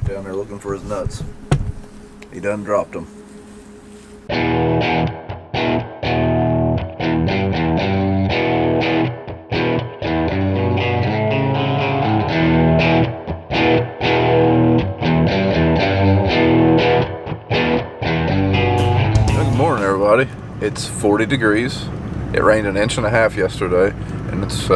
down there looking for his nuts. He done dropped them. Good morning, everybody. It's 40 degrees. It rained 1.5 inches yesterday, and it's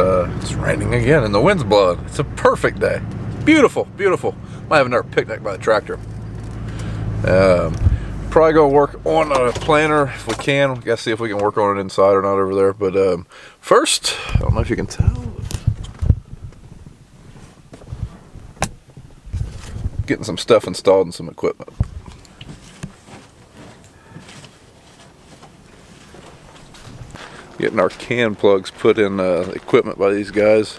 raining again, and the wind's blowing. It's a perfect day. Beautiful, beautiful. Might have another picnic by the tractor. Probably gonna work on a planter if we can. We gotta see if we can work on it inside or not over there. But first, I don't know if you can tell, getting some stuff installed and some equipment. Getting our can plugs put in equipment by these guys.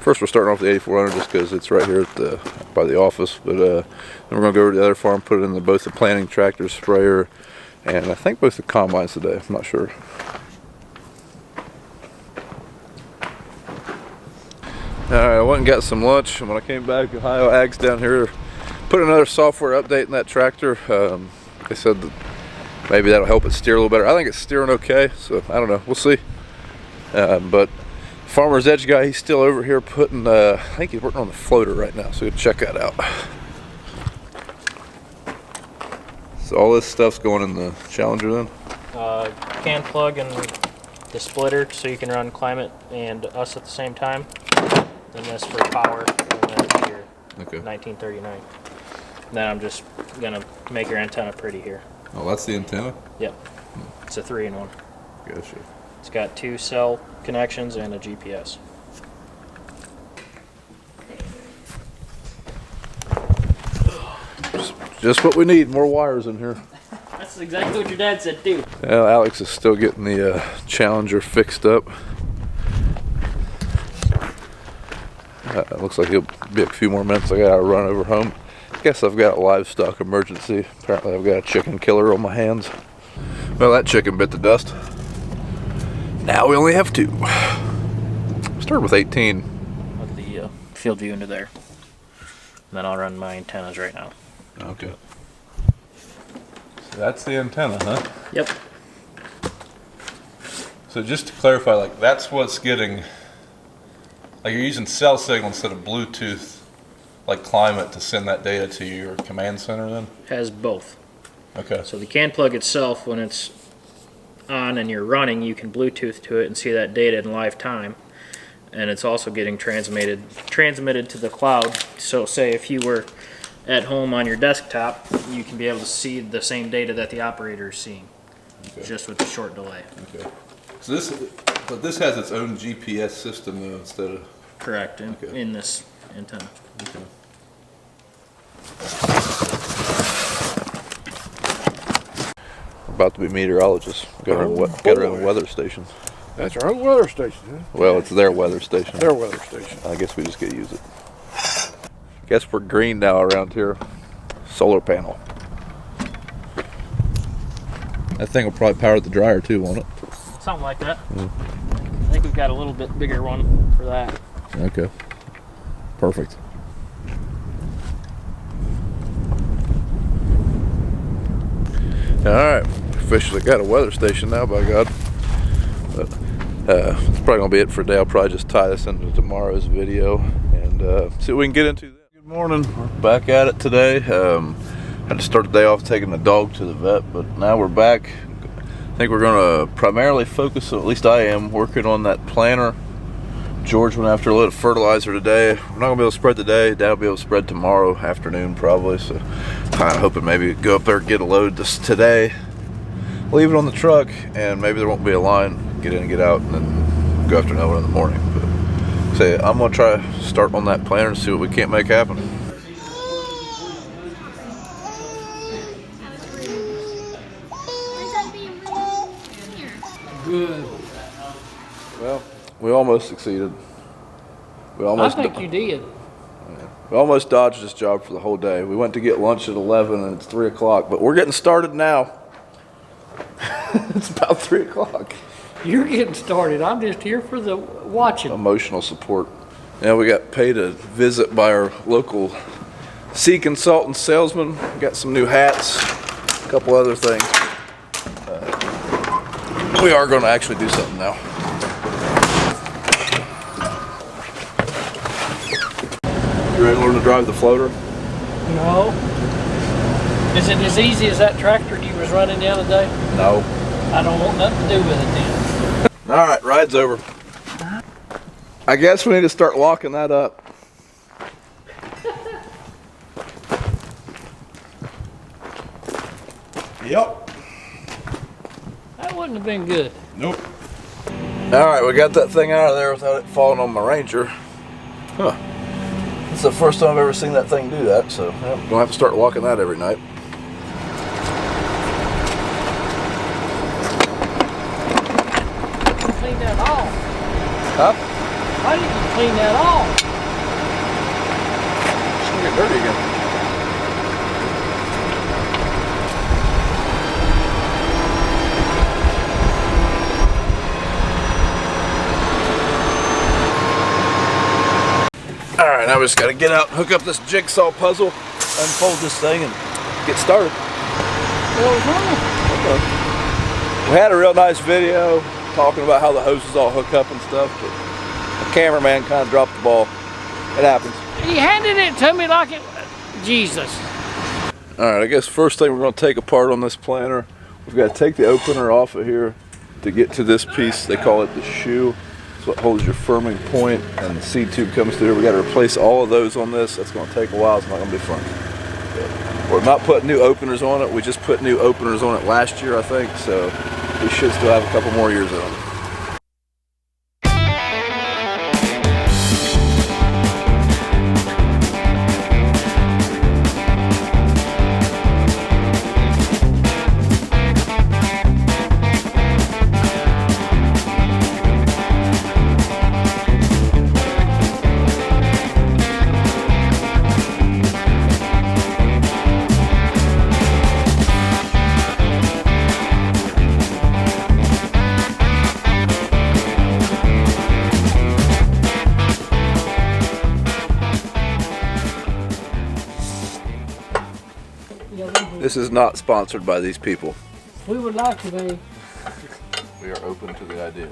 First, we're starting off the 8400 just because it's right here at by the office. But then we're going to go over to the other farm, put it in both the planting tractor, sprayer, and I think both the combines today. I'm not sure. Alright, I went and got some lunch, and when I came back, Ohio Ag's down here put another software update in that tractor. They said that maybe that'll help it steer a little better. I think it's steering okay, so I don't know. We'll see. But Farmer's Edge guy, he's still over here putting, I think he's working on the floater right now, so we'll check that out. So all this stuff's going in the Challenger then? Can plug and the splitter so you can run climate and us at the same time. Then this for power, and then your 1939. And then I'm just gonna make your antenna pretty here. Oh, that's the antenna? Yep. It's a 3-in-1. Gotcha. It's got 2 cell connections and a GPS. Just what we need, more wires in here. That's exactly what your dad said too. Well, Alex is still getting the Challenger fixed up. Looks like he'll be a few more minutes. I gotta run over home. Guess I've got a livestock emergency. Apparently I've got a chicken killer on my hands. Well, that chicken bit the dust. Now we only have 2. Start with 18. With the field view into there. And then I'll run my antennas right now. Okay. So that's the antenna, huh? Yep. So just to clarify, like that's what's getting, like you're using cell signal instead of Bluetooth, like climate, to send that data to your command center then? Has both. Okay. So the can plug itself, when it's on and you're running, you can Bluetooth to it and see that data in live time. And it's also getting transmitted to the cloud. So say if you were at home on your desktop, you can be able to see the same data that the operator is seeing, just with a short delay. Okay. So this has its own GPS system though, instead of... Correct, in this antenna. Okay. We're about to be meteorologists. Got our own weather station. That's our own weather station, huh? Well, it's their weather station. Their weather station. I guess we just get to use it. Guess we're green now around here. Solar panel. That thing will probably power the dryer too, won't it? Something like that. I think we've got a little bit bigger one for that. Okay. Perfect. Alright, officially got a weather station now, by God. But it's probably going to be it for today. I'll probably just tie this into tomorrow's video and see what we can get into. Good morning. We're back at it today. Had to start the day off taking the dog to the vet, but now we're back. I think we're going to primarily focus, or at least I am, working on that planter. George went after a little fertilizer today. We're not going to be able to spread today. Dad will be able to spread tomorrow afternoon probably. So kind of hoping maybe go up there and get a load just today. Leave it on the truck and maybe there won't be a line. Get in and get out and then go after another one in the morning. But say I'm going to try to start on that planter and see what we can't make happen. Good. Well, we almost succeeded. I think you did. We almost dodged this job for the whole day. We went to get lunch at 11 and it's 3 o'clock, but we're getting started now. It's about 3 o'clock. You're getting started. I'm just here for the watching. Emotional support. Yeah, we got paid a visit by our local seed consultant salesman. Got some new hats, a couple other things. We are going to actually do something now. You ready to learn to drive the floater? No. Is it as easy as that tractor you was running the other day? No. I don't want nothing to do with it then. All right, ride's over. I guess we need to start locking that up. Yep. That wouldn't have been good. Nope. All right, we got that thing out of there without it falling on my Ranger. Huh. It's the first time I've ever seen that thing do that, so I'm gonna have to start locking that every night. Clean that off. Huh? Why didn't you clean that off? It's gonna get dirty again. Alright, now we just gotta get out, hook up this jigsaw puzzle, unfold this thing, and get started. What was wrong? Okay. We had a real nice video talking about how the hoses all hook up and stuff, but the cameraman kind of dropped the ball. It happens. He handed it to me like it... Jesus. Alright, I guess first thing we're going to take apart on this planter, we've got to take the opener off of here to get to this piece. They call it the shoe. It's what holds your firming point, and the seed tube comes through. We got to replace all of those on this. That's going to take a while. It's not going to be fun. But we're not putting new openers on it. We just put new openers on it last year, I think, so we should still have a couple more years on it. This is not sponsored by these people. We would like to be. We are open to the idea.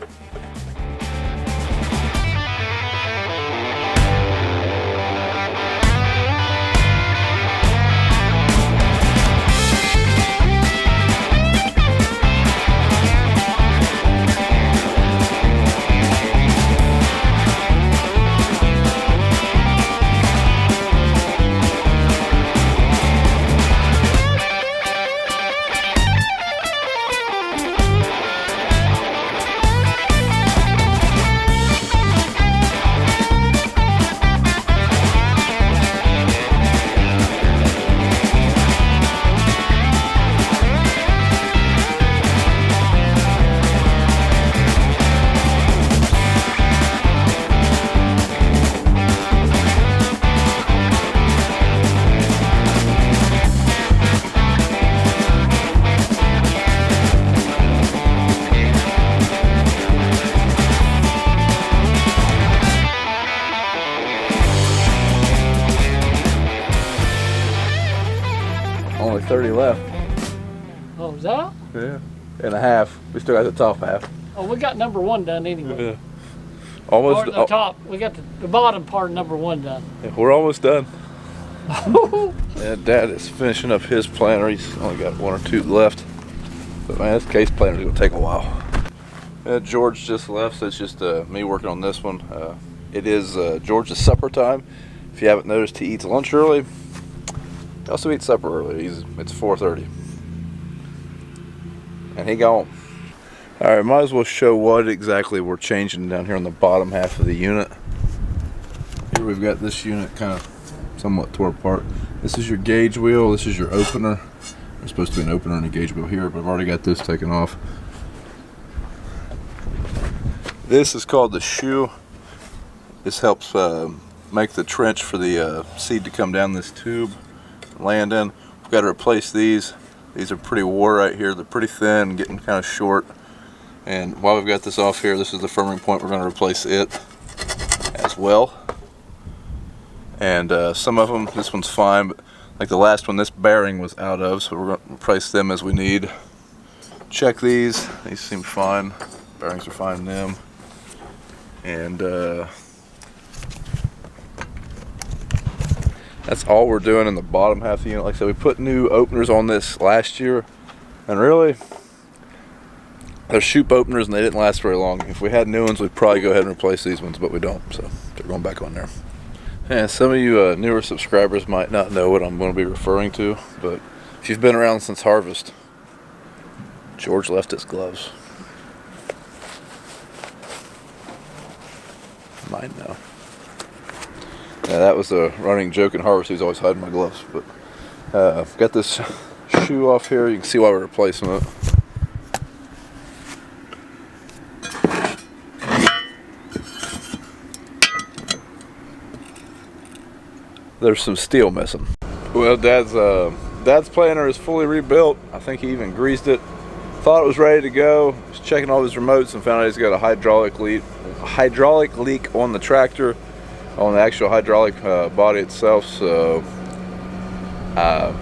Only 30 left. Oh, is that? Yeah. And a half. We still got the top half. Oh, we got number one done anyway. Yeah. Almost. Or the top. We got the bottom part of number one done. Yeah, we're almost done. And Dad is finishing up his planter. He's only got one or two left. But man, this case planter is going to take a while. George just left, so it's just me working on this one. It is George's supper time. If you haven't noticed, he eats lunch early. He also eats supper early. It's 4:30. And he gone. Alright, might as well show what exactly we're changing down here on the bottom half of the unit. Here we've got this unit kind of somewhat tore apart. This is your gauge wheel, this is your opener. There's supposed to be an opener and a gauge wheel here, but I've already got this taken off. This is called the shoe. This helps make the trench for the seed to come down this tube, land in. We've got to replace these. These are pretty wore right here. They're pretty thin, getting kind of short. And while we've got this off here, this is the firming point. We're going to replace it as well. And some of them, this one's fine, but like the last one, this bearing was out of, so we're going to replace them as we need. Check these seem fine. Bearings are fine in them. And that's all we're doing in the bottom half of the unit. Like I said, we put new openers on this last year, and really, they're shoop openers and they didn't last very long. If we had new ones, we'd probably go ahead and replace these ones, but we don't, so they're going back on there. And some of you newer subscribers might not know what I'm going to be referring to, but if you've been around since harvest, George left his gloves. Mine now. Yeah, that was a running joke in harvest. He's always hiding my gloves, but I've got this shoe off here. You can see why we're replacing it. There's some steel missing. Well, Dad's planter is fully rebuilt. I think he even greased it. Thought it was ready to go. Was checking all his remotes and found out he's got a hydraulic leak on the tractor, on the actual hydraulic body itself. So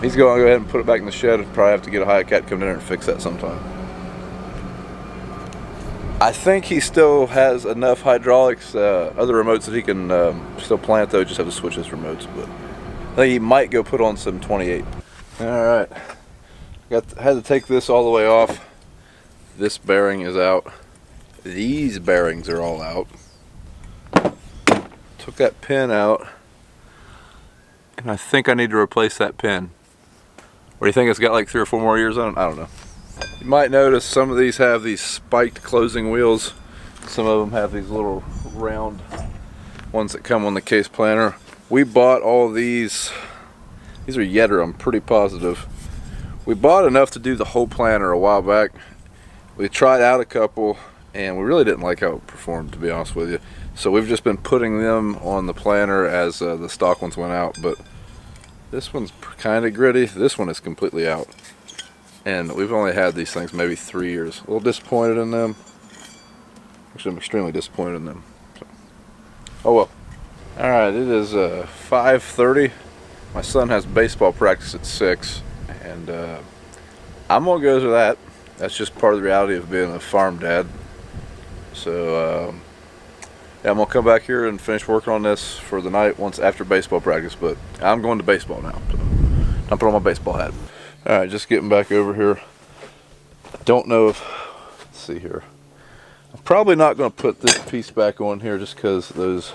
he's going to go ahead and put it back in the shed. Probably have to get a high cat come in there and fix that sometime. I think he still has enough hydraulics, other remotes that he can still plant though, just have to switch his remotes, but I think he might go put on some 28. Alright, had to take this all the way off. This bearing is out. These bearings are all out. Took that pin out, and I think I need to replace that pin. What do you think? It's got like 3 or 4 more years on it? I don't know. You might notice some of these have these spiked closing wheels. Some of them have these little round ones that come on the case planter. We bought all these. These are Yetter, I'm pretty positive. We bought enough to do the whole planter a while back. We tried out a couple and we really didn't like how it performed, to be honest with you. So we've just been putting them on the planter as the stock ones went out. But this one's kind of gritty. This one is completely out. And we've only had these things maybe 3 years. A little disappointed in them. Actually, I'm extremely disappointed in them. So. Oh well. Alright, it is 5:30. My son has baseball practice at 6. And I'm going to go to that. That's just part of the reality of being a farm dad. So, yeah, I'm going to come back here and finish working on this for the night once after baseball practice. But I'm going to baseball now. So I'll put on my baseball hat. Alright, just getting back over here. I don't know if, let's see here. I'm probably not going to put this piece back on here just because those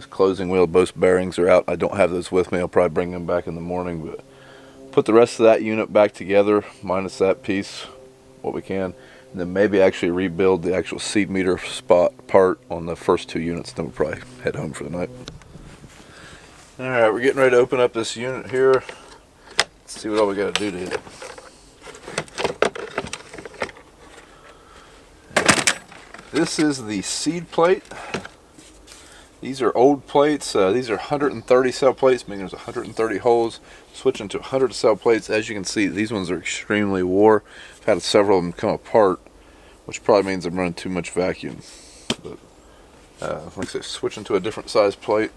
closing wheel both bearings are out. I don't have those with me. I'll probably bring them back in the morning, but put the rest of that unit back together, minus that piece, what we can, and then maybe actually rebuild the actual seed meter part on the first 2 units. Then we'll probably head home for the night. Alright, we're getting ready to open up this unit here. Let's see what all we got to do to it. This is the seed plate. These are old plates. These are 130 cell plates, meaning there's 130 holes. Switching to 100 cell plates. As you can see, these ones are extremely wore. I've had several of them come apart, which probably means I'm running too much vacuum. But like I said, switching to a different size plate.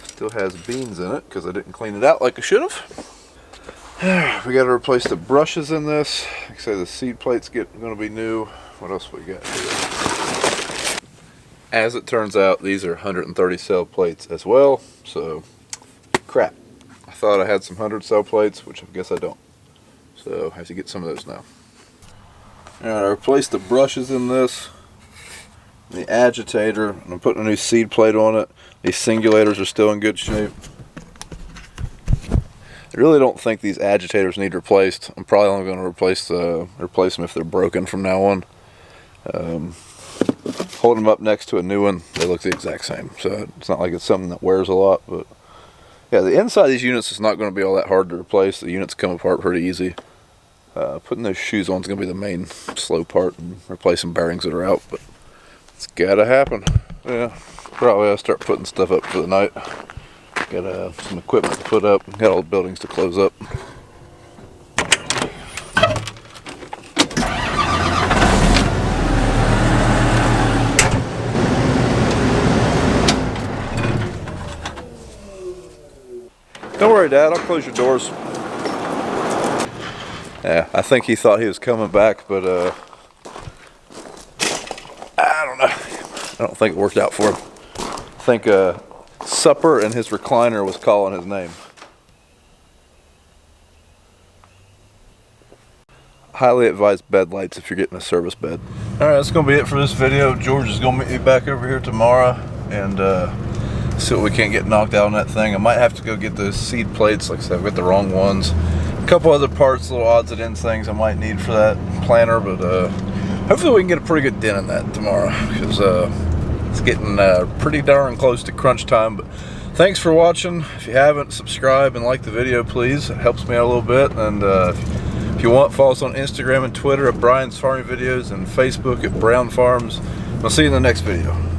Still has beans in it because I didn't clean it out like I should have. We got to replace the brushes in this. Like I say, the seed plate's going to be new. What else we got here? As it turns out, these are 130 cell plates as well. So, crap. I thought I had some 100 cell plates, which I guess I don't. So, I have to get some of those now. Alright, I replaced the brushes in this. The agitator, and I'm putting a new seed plate on it. These singulators are still in good shape. I really don't think these agitators need replaced. I'm probably only going to replace them if they're broken from now on. Hold them up next to a new one, they look the exact same. So it's not like it's something that wears a lot. But yeah, the inside of these units is not going to be all that hard to replace. The units come apart pretty easy. Putting those shoes on is going to be the main slow part, and replacing bearings that are out. But it's gotta happen. Yeah, probably I'll start putting stuff up for the night. Got some equipment to put up. Got all the buildings to close up. Don't worry, Dad, I'll close your doors. Yeah, I think he thought he was coming back, but I don't know. I don't think it worked out for him. I think supper and his recliner was calling his name. Highly advised bed lights if you're getting a service bed. Alright, that's going to be it for this video. George is going to meet me back over here tomorrow and see what we can't get knocked out on that thing. I might have to go get those seed plates. Like I said, I've got the wrong ones. A couple other parts, little odds and ends things I might need for that planter, but hopefully we can get a pretty good dent in that tomorrow, because it's getting pretty darn close to crunch time. But thanks for watching. If you haven't, subscribe and like the video, please. It helps me out a little bit. And if you want, follow us on Instagram and Twitter at Brian's Farming Videos and Facebook at Brown Farms. I'll see you in the next video.